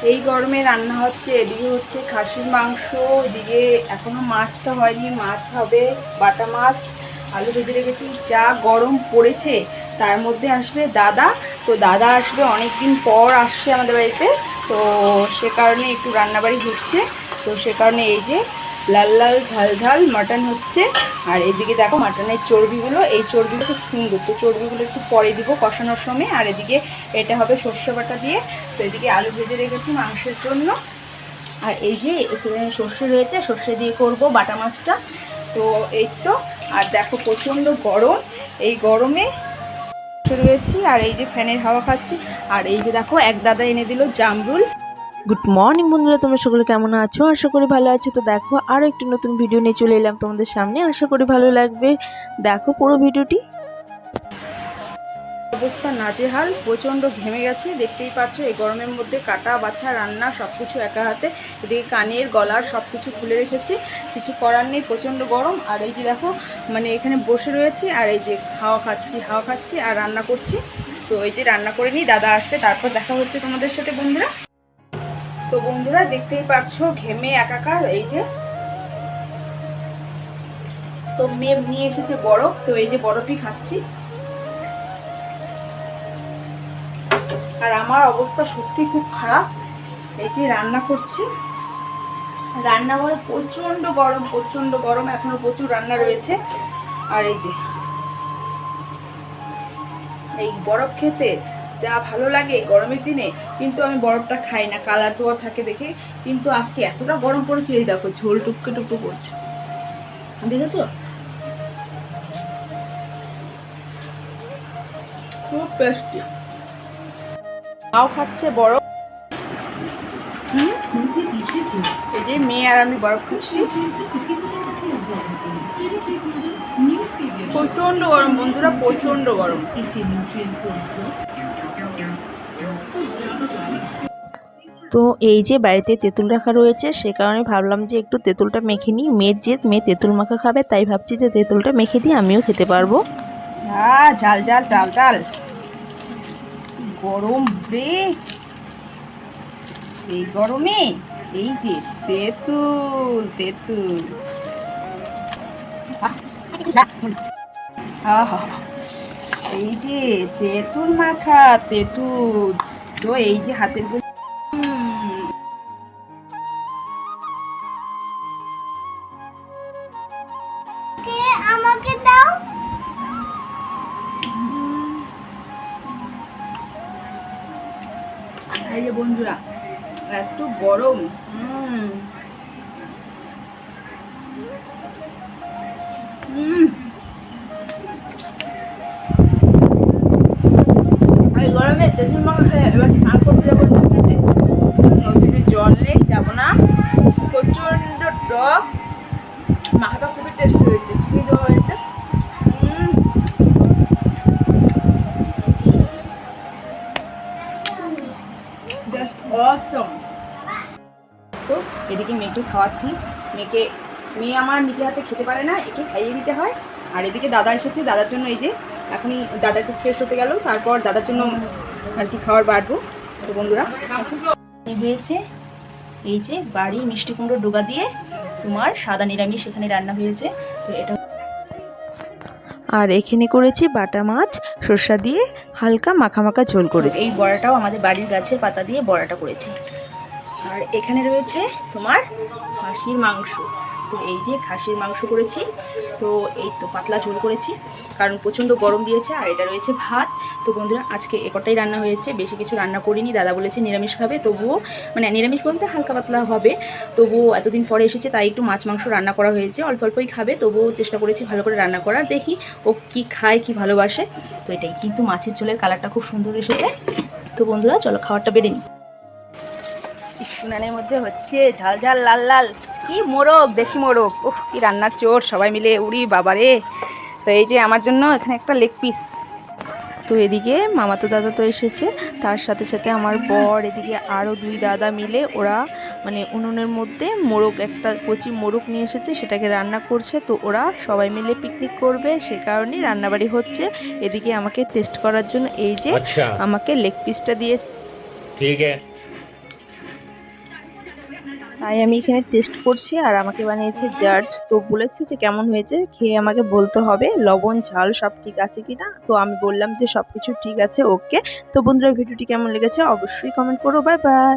এই গরমে রান্না হচ্ছে, এদিকে হচ্ছে খাসির মাংস, এদিকে এখনো মাছটা হয়নি, মাছ হবে, বাটা মাছ, আলু ভেজে রেখেছি। যা গরম পড়েছে, তার মধ্যে আসবে দাদা। তো দাদা আসবে, অনেক দিন পর আসছে আমাদের বাড়িতে, তো সে কারণে একটু রান্নাবাড়ি হচ্ছে। তো সে কারণে এই যে লাল লাল ঝাল ঝাল মাটন হচ্ছে। আর এদিকে দেখো মাটনের চর্বিগুলো, এই চর্বিগুলো খুব সুন্দর, তো চর্বিগুলো একটু পরে দিব কষানোর সময়। আর এদিকে এটা হবে সর্ষে বাটা দিয়ে। তো এদিকে আলু ভেজে রেখেছি মাংসের জন্য। আর এই যে এখানে সর্ষে রয়েছে, সর্ষে দিয়ে করব বাটা মাছটা। তো এই তো। আর দেখো প্রচণ্ড গরম, এই গরমে রয়েছি আর এই যে ফ্যানের হাওয়া খাচ্ছি। আর এই যে দেখো এক দাদা এনে দিল জামরুল। গুড মর্নিং বন্ধুরা, তোমরা সকলে কেমন আছো? আশা করি ভালো আছো। তো দেখো আরও একটি নতুন ভিডিও নিয়ে চলে এলাম তোমাদের সামনে। আশা করি ভালো লাগবে, দেখো পুরো ভিডিওটি। অবস্থা নাজেহাল, প্রচণ্ড ঘেমে গেছে, দেখতেই পাচ্ছ। এই গরমের মধ্যে কাটা বাছা রান্না সব কিছু একা হাতে। এদিকে কানের গলার সব কিছু খুলে রেখেছি, কিছু করার নেই, প্রচণ্ড গরম। আর এই যে দেখো মানে এখানে বসে রয়েছি আর এই যে হাওয়া খাচ্ছি আর রান্না করছি। তো এই যে রান্না করে নিই, দাদা আসবে, তারপর দেখা হচ্ছে তোমাদের সাথে বন্ধুরা। তো বন্ধুরা দেখতেই পাচ্ছ ঘেমে একাকার। এই যে তো মেয়ে নিয়ে এসেছে বরফ, তো এই যে বরফই খাচ্ছি। আর আমার অবস্থা সত্যি খুব খারাপ। এই যে রান্না করছি, রান্নাঘরে প্রচণ্ড গরম, এখনো প্রচুর রান্না রয়েছে। আর এই যে এই বরফ খেতে যা ভালো লাগে গরমের দিনে, কিন্তু আমি বরফটা খাই না, কালার দেওয়া থাকে দেখে। কিন্তু আজকে এতটা গরম পড়েছে, এই দেখো ঝোল টুককে টুককে পড়ছে, দেখেছো? খুব টেস্টি। মাও খাচ্ছে বরফ। এই যে মেয়ে আর আমি বরফ খাচ্ছি। প্রচন্ড গরম বন্ধুরা, প্রচন্ড গরম। তো এই যে বাড়িতে তেঁতুল রাখা রয়েছে, সে কারণে ভাবলাম যে একটু তেঁতুলটা মেখে নিই। মেয়ে তেঁতুল মাখা খাবে, তাই ভাবছি যে তেঁতুলটা মেখে দিয়ে আমিও খেতে পারবো। ঝাল ঝাল ডাল ডাল, গরম রে। এই গরমে এই যে তেঁতুল তেঁতুল, এই যে তেঁতুল মাখা তেঁতুল। তো এই যে হাতের আমাকে দাও। এই যে বন্ধুরা এত গরম, এই গরমে তেঁতুল মাখা খেয়ে এবার স্নান করতে যাবো নদীতে। নদীতে জল নেই, যাবো না। প্রচন্ড টক, মাখাটা খুবই টেস্ট হয়েছে, চিনি দেওয়া হয়েছে। জাস্ট অসম। তো এদিকে মেয়েকে খাওয়াচ্ছি। মেয়ে আমার নিজে হাতে খেতে পারে না, একে খাইয়ে দিতে হয়। আর এদিকে দাদা এসেছে, দাদার জন্য এই যে এখনই দাদা একটু ফ্রেশ হতে গেল, তারপর দাদার জন্য আর কি খাবার বাড়বো। তো বন্ধুরা হয়েছে এই যে বাড়ির মিষ্টি কুমড়ো ডোগা দিয়ে তোমার সাদা নিরামিষ এখানে রান্না হয়েছে। তো এটা আর এখানে করেছি বাটা মাছ সর্ষা দিয়ে হালকা মাখা মাখা ঝোল করেছি। এই বড়াটাও আমাদের বাড়ির গাছের পাতা দিয়ে বড়াটা করেছি। আর এখানে রয়েছে তোমার খাসির মাংস। তো এই যে খাসির মাংস করেছি, তো এই তো পাতলা ঝোল করেছি কারণ প্রচণ্ড গরম দিয়েছে। আর এটা রয়েছে ভাত। তো বন্ধুরা আজকে একটাই রান্না হয়েছে, বেশি কিছু রান্না করিনি। দাদা বলেছে নিরামিষ খাবে, তবুও মানে নিরামিষ বলতে হালকা পাতলা হবে, তবুও এতদিন পরে এসেছে তাই একটু মাছ মাংস রান্না করা হয়েছে। অল্প অল্পই খাবে, তবুও চেষ্টা করেছি ভালো করে রান্না করার, দেখি ও কি খায় কি ভালোবাসে। তো এটাই, কিন্তু মাছের ঝোলের কালারটা খুব সুন্দর এসেছে। তো বন্ধুরা চলো খাবারটা বেড়ে নিই। উনানের মধ্যে হচ্ছে ঝাল ঝাল লাল লাল কি মোরগ, দেশি মোরগ। ওহ কি রান্নার চোর সবাই মিলে, উড়ি বাবারে। তো এই যে আমার জন্য এখানে একটা লেগ পিস। তো এদিকে মামাতো দাদা তো এসেছে, তার সাথে সাথে আমার বর, এদিকে আরও 2 দাদা মিলে ওরা মানে উনুনের মধ্যে মোরগ, একটা কচি মোরগ নিয়ে এসেছে, সেটাকে রান্না করছে। তো ওরা সবাই মিলে পিকনিক করবে, সে কারণেই রান্নাবাড়ি হচ্ছে। এদিকে আমাকে টেস্ট করার জন্য এই যে আমাকে লেগ পিসটা দিয়েছে। ঠিক আছে। তাই আমি এখানে টেস্ট করছি। আর আমাকে বানিয়েছে জার্জ, তো বলেছে যে কেমন হয়েছে খেয়ে আমাকে বলতে হবে লবণ ঝাল সব ঠিক আছে কিনা। তো আমি বললাম যে সবকিছু ঠিক আছে, ওকে। তো বন্ধুরা, ভিডিওটি কেমন লেগেছে অবশ্যই কমেন্ট করো। Bye bye.